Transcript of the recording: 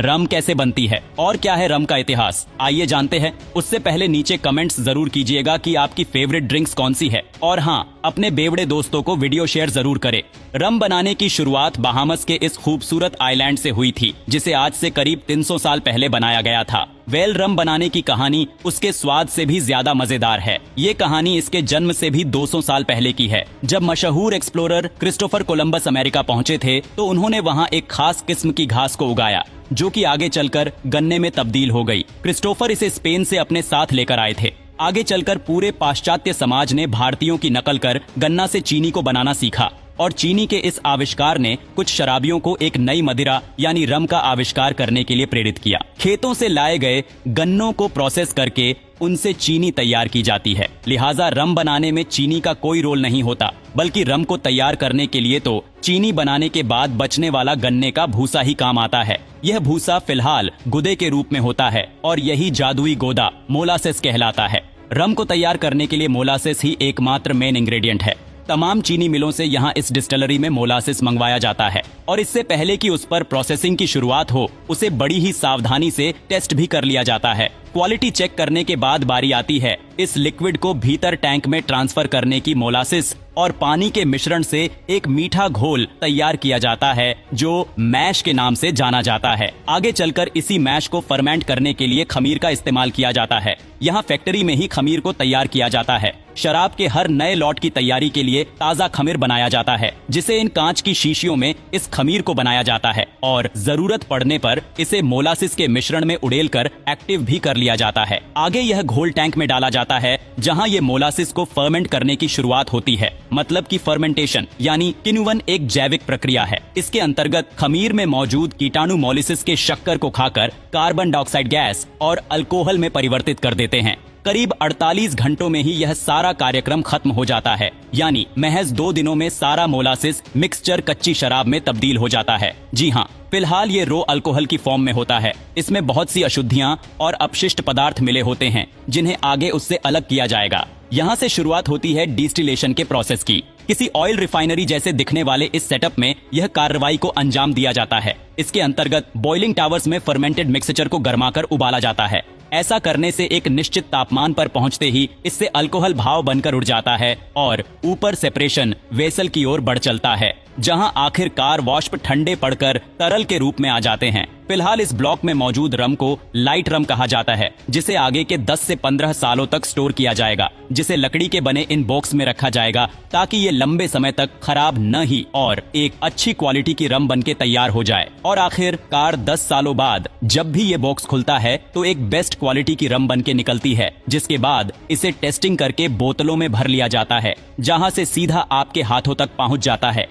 रम कैसे बनती है और क्या है रम का इतिहास, आइए जानते हैं। उससे पहले नीचे कमेंट्स जरूर कीजिएगा कि आपकी फेवरेट ड्रिंक्स कौन सी है, और हाँ, अपने बेवड़े दोस्तों को वीडियो शेयर जरूर करें। रम बनाने की शुरुआत बहामस के इस खूबसूरत आइलैंड से हुई थी, जिसे आज से करीब 300 साल पहले बनाया गया था। वेल रम बनाने की कहानी उसके स्वाद से भी ज्यादा मजेदार है। ये कहानी इसके जन्म से भी 200 साल पहले की है। जब मशहूर एक्सप्लोरर क्रिस्टोफर कोलंबस अमेरिका पहुंचे थे तो उन्होंने वहां एक खास किस्म की घास को उगाया, जो कि आगे चलकर गन्ने में तब्दील हो गई। क्रिस्टोफर इसे स्पेन से अपने साथ लेकर आए थे। आगे चलकर पूरे पाश्चात्य समाज ने भारतीयों की नकल कर गन्ना से चीनी को बनाना सीखा, और चीनी के इस आविष्कार ने कुछ शराबियों को एक नई मदिरा यानी रम का आविष्कार करने के लिए प्रेरित किया। खेतों से लाए गए गन्नों को प्रोसेस करके उनसे चीनी तैयार की जाती है, लिहाजा रम बनाने में चीनी का कोई रोल नहीं होता, बल्कि रम को तैयार करने के लिए तो चीनी बनाने के बाद बचने वाला गन्ने का भूसा ही काम आता है। यह भूसा फिलहाल गुदे के रूप में होता है और यही जादुई गोदा मोलासेस कहलाता है। रम को तैयार करने के लिए मोलासेस ही एकमात्र मेन इंग्रेडिएंट है। तमाम चीनी मिलों से यहाँ इस डिस्टिलरी में मोलासेस मंगवाया जाता है, और इससे पहले कि उस पर प्रोसेसिंग की शुरुआत हो, उसे बड़ी ही सावधानी से टेस्ट भी कर लिया जाता है। क्वालिटी चेक करने के बाद बारी आती है इस लिक्विड को भीतर टैंक में ट्रांसफर करने की। मोलासेस और पानी के मिश्रण से एक मीठा घोल तैयार किया जाता है, जो मैश के नाम से जाना जाता है। आगे चलकर इसी मैश को फर्मेंट करने के लिए खमीर का इस्तेमाल किया जाता है। यहाँ फैक्ट्री में ही खमीर को तैयार किया जाता है। शराब के हर नए लॉट की तैयारी के लिए ताज़ा खमीर बनाया जाता है, जिसे इन कांच की शीशियों में इस खमीर को बनाया जाता है, और जरूरत पड़ने पर इसे मोलासिस के मिश्रण में उड़ेलकर एक्टिव भी कर लिया जाता है। आगे यह घोल टैंक में डाला जाता है, जहां ये मोलासिस को फर्मेंट करने की शुरुआत होती है। मतलब कि फर्मेंटेशन यानी किण्वन एक जैविक प्रक्रिया है। इसके अंतर्गत खमीर में मौजूद कीटाणु मोलिसिस के शक्कर को खाकर कार्बन डाइऑक्साइड गैस और अल्कोहल में परिवर्तित कर देते हैं। करीब 48 घंटों में ही यह सारा कार्यक्रम खत्म हो जाता है, यानी महज 2 दिनों में सारा मोलासिस मिक्सचर कच्ची शराब में तब्दील हो जाता है। जी हाँ, फिलहाल ये रो अल्कोहल की फॉर्म में होता है। इसमें बहुत सी अशुद्धियां और अपशिष्ट पदार्थ मिले होते हैं, जिन्हें आगे उससे अलग किया जाएगा। यहाँ से शुरुआत होती है डिस्टिलेशन के प्रोसेस की। किसी ऑयल रिफाइनरी जैसे दिखने वाले इस सेटअप में यह कार्रवाई को अंजाम दिया जाता है। इसके अंतर्गत बॉइलिंग टावर्स में फर्मेंटेड मिक्सचर को गर्माकर उबाला जाता है। ऐसा करने से एक निश्चित तापमान पर पहुंचते ही इससे अल्कोहल भाव बनकर उड़ जाता है और ऊपर सेपरेशन वेसल की ओर बढ़ चलता है, जहां आखिरकार वाष्प ठंडे पड़कर तरल के रूप में आ जाते हैं। फिलहाल इस ब्लॉक में मौजूद रम को लाइट रम कहा जाता है, जिसे आगे के 10 से 15 सालों तक स्टोर किया जाएगा, जिसे लकड़ी के बने इन बॉक्स में रखा जाएगा, ताकि ये लंबे समय तक खराब न ही और एक अच्छी क्वालिटी की रम बनके तैयार हो जाए। और आखिरकार 10 सालों बाद जब भी ये बॉक्स खुलता है तो एक बेस्ट क्वालिटी की रम बनके निकलती है, जिसके बाद इसे टेस्टिंग करके बोतलों में भर लिया जाता है, जहां से सीधा आपके हाथों तक पहुंच जाता है।